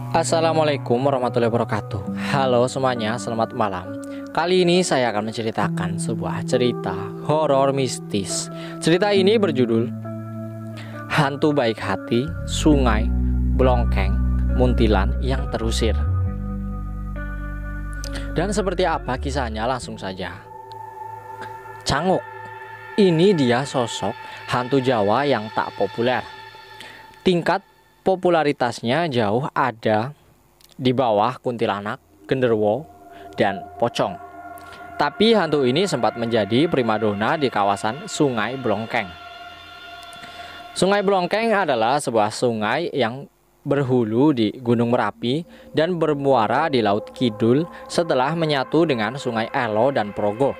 Assalamualaikum warahmatullahi wabarakatuh. Halo semuanya, selamat malam. Kali ini saya akan menceritakan sebuah cerita horor mistis. Cerita ini berjudul Hantu Baik Hati, Sungai Blongkeng, Muntilan yang Terusir. Dan seperti apa kisahnya, langsung saja. Canguk. Ini dia sosok hantu Jawa yang tak populer. Tingkat popularitasnya jauh ada di bawah kuntilanak, genderuwo, dan pocong. Tapi hantu ini sempat menjadi primadona di kawasan Sungai Blongkeng. Sungai Blongkeng adalah sebuah sungai yang berhulu di Gunung Merapi dan bermuara di Laut Kidul setelah menyatu dengan Sungai Elo dan Progo.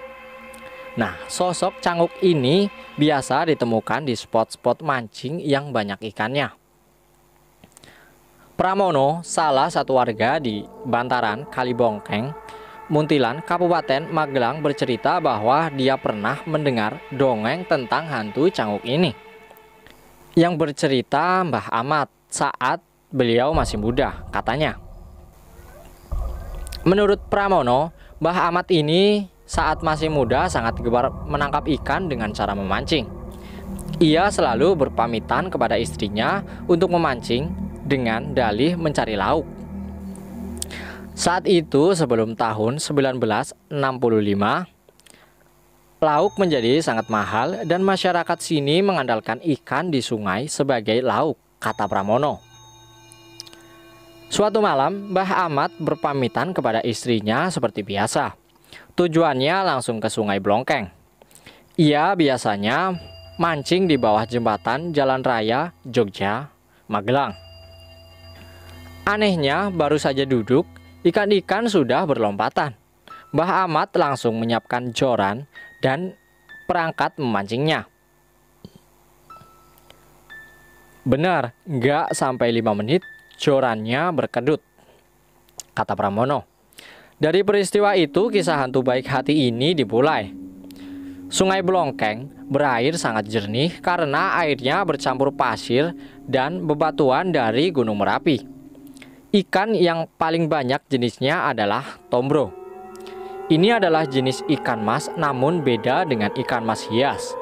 Nah, sosok canguk ini biasa ditemukan di spot-spot mancing yang banyak ikannya. Pramono, salah satu warga di Bantaran Kalibongkeng, Muntilan, Kabupaten Magelang bercerita bahwa dia pernah mendengar dongeng tentang hantu canguk ini. Yang bercerita Mbah Ahmad saat beliau masih muda, katanya. Menurut Pramono, Mbah Ahmad ini saat masih muda sangat gemar menangkap ikan dengan cara memancing. Ia selalu berpamitan kepada istrinya untuk memancing dengan dalih mencari lauk. Saat itu sebelum tahun 1965, lauk menjadi sangat mahal dan masyarakat sini mengandalkan ikan di sungai sebagai lauk, kata Pramono. Suatu malam, Mbah Ahmad berpamitan kepada istrinya seperti biasa. Tujuannya langsung ke Sungai Blongkeng. Ia biasanya mancing di bawah jembatan Jalan Raya Jogja, Magelang. Anehnya, baru saja duduk, ikan-ikan sudah berlompatan. Mbah Ahmad langsung menyiapkan joran dan perangkat memancingnya. Benar, nggak sampai 5 menit, jorannya berkedut, kata Pramono. Dari peristiwa itu, kisah hantu baik hati ini dimulai. Sungai Blongkeng berair sangat jernih karena airnya bercampur pasir dan bebatuan dari Gunung Merapi. Ikan yang paling banyak jenisnya adalah tombro. Ini adalah jenis ikan mas namun beda dengan ikan mas hias.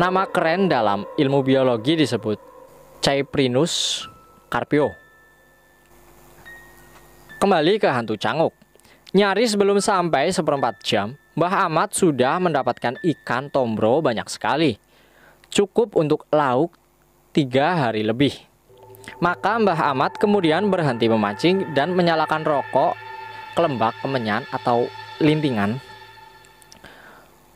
Nama keren dalam ilmu biologi disebut Cyprinus carpio. Kembali ke hantu canguk. Nyaris belum sampai seperempat jam, Mbah Ahmad sudah mendapatkan ikan tombro banyak sekali. Cukup untuk lauk 3 hari lebih. Maka Mbah Ahmad kemudian berhenti memancing dan menyalakan rokok kelembak kemenyan atau lintingan.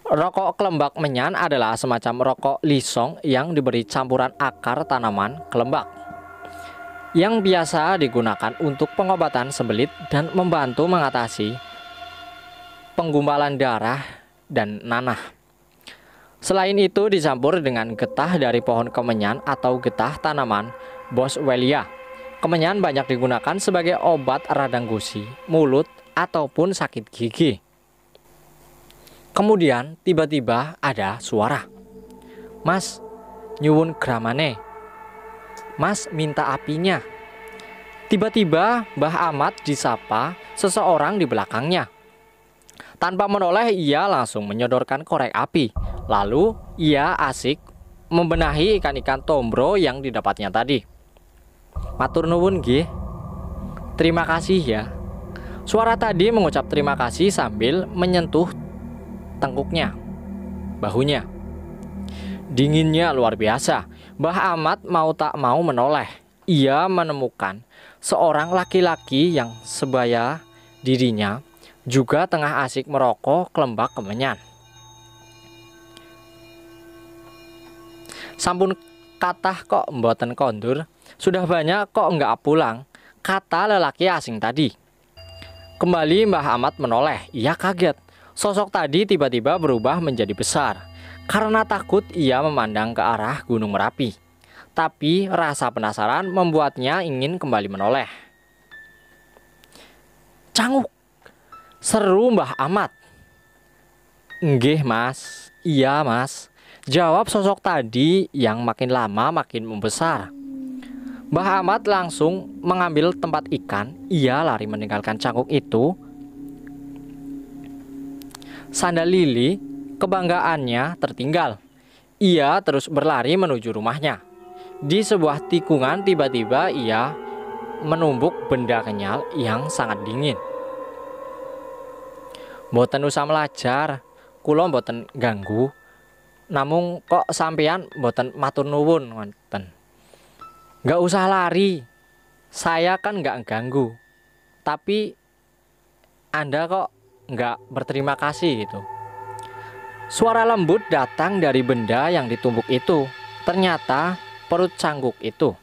Rokok kelembak menyan adalah semacam rokok lisong yang diberi campuran akar tanaman kelembak, yang biasa digunakan untuk pengobatan sembelit dan membantu mengatasi penggumpalan darah dan nanah. Selain itu dicampur dengan getah dari pohon kemenyan atau getah tanaman Boswellia. Kemenyan banyak digunakan sebagai obat radang gusi, mulut, ataupun sakit gigi. Kemudian tiba-tiba ada suara. Mas, nyuwun gramane. Mas minta apinya. Tiba-tiba Mbah Ahmad disapa seseorang di belakangnya. Tanpa menoleh ia langsung menyodorkan korek api. Lalu ia asik membenahi ikan-ikan tombro yang didapatnya tadi. Matur nuwun nggih. Terima kasih ya. Suara tadi mengucap terima kasih sambil menyentuh tengkuknya, bahunya. Dinginnya luar biasa. Mbah Ahmad mau tak mau menoleh. Ia menemukan seorang laki-laki yang sebaya dirinya juga tengah asik merokok kelembak kemenyan. Sampun kathah kok mboten kondur, sudah banyak kok enggak pulang, kata lelaki asing tadi. Kembali Mbah Ahmad menoleh, ia kaget. Sosok tadi tiba-tiba berubah menjadi besar. Karena takut ia memandang ke arah Gunung Merapi. Tapi rasa penasaran membuatnya ingin kembali menoleh. Canguk, seru Mbah Ahmad. Nggih mas, iya mas, jawab sosok tadi yang makin lama makin membesar. Mbah Ahmad langsung mengambil tempat ikan. Ia lari meninggalkan cangkuk itu. Sandal Lili kebanggaannya tertinggal. Ia terus berlari menuju rumahnya. Di sebuah tikungan tiba-tiba ia menumbuk benda kenyal yang sangat dingin. Mboten usah melajar, kula mboten ganggu. Namung kok sampeyan mboten matur nuwun ngoten. Nggak usah lari. Saya kan nggak ganggu. Tapi Anda kok nggak berterima kasih gitu. Suara lembut datang dari benda yang ditumbuk itu. Ternyata perut cangkuk itu.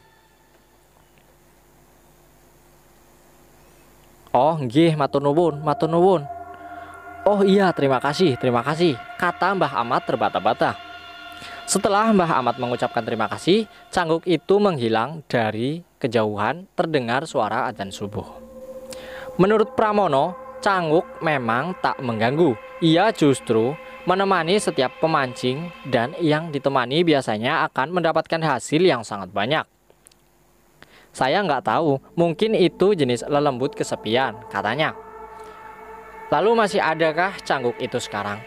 Oh nggih, matur nuwun, matur nuwun. Oh iya, terima kasih, kata Mbah Ahmad terbata-bata. Setelah Mbah Ahmad mengucapkan terima kasih, cangkuk itu menghilang. Dari kejauhan terdengar suara adzan subuh. Menurut Pramono, cangkuk memang tak mengganggu. Ia justru menemani setiap pemancing, dan yang ditemani biasanya akan mendapatkan hasil yang sangat banyak. Saya nggak tahu, mungkin itu jenis lelembut kesepian, katanya. Lalu masih adakah cangkuk itu sekarang?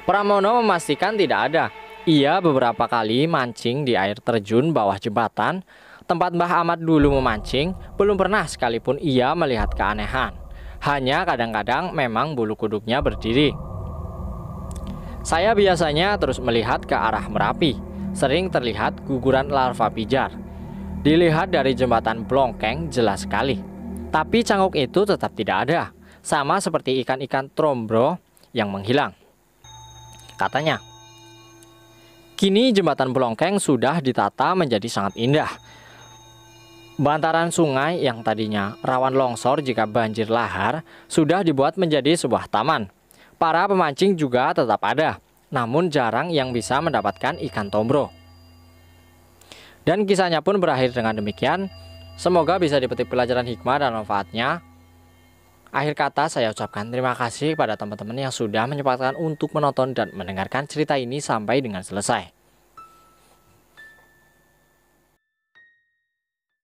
Pramono memastikan tidak ada. Ia beberapa kali mancing di air terjun bawah jembatan, tempat Mbah Ahmad dulu memancing. Belum pernah sekalipun ia melihat keanehan. Hanya kadang-kadang memang bulu kuduknya berdiri. Saya biasanya terus melihat ke arah Merapi. Sering terlihat guguran larva pijar. Dilihat dari jembatan Blongkeng jelas sekali. Tapi cangkuk itu tetap tidak ada. Sama seperti ikan-ikan trombro yang menghilang. Katanya, kini jembatan Blongkeng sudah ditata menjadi sangat indah. Bantaran sungai yang tadinya rawan longsor jika banjir lahar sudah dibuat menjadi sebuah taman. Para pemancing juga tetap ada, namun jarang yang bisa mendapatkan ikan tombro. Dan kisahnya pun berakhir dengan demikian. Semoga bisa dipetik pelajaran hikmah dan manfaatnya. Akhir kata saya ucapkan terima kasih kepada teman-teman yang sudah menyempatkan untuk menonton dan mendengarkan cerita ini sampai dengan selesai.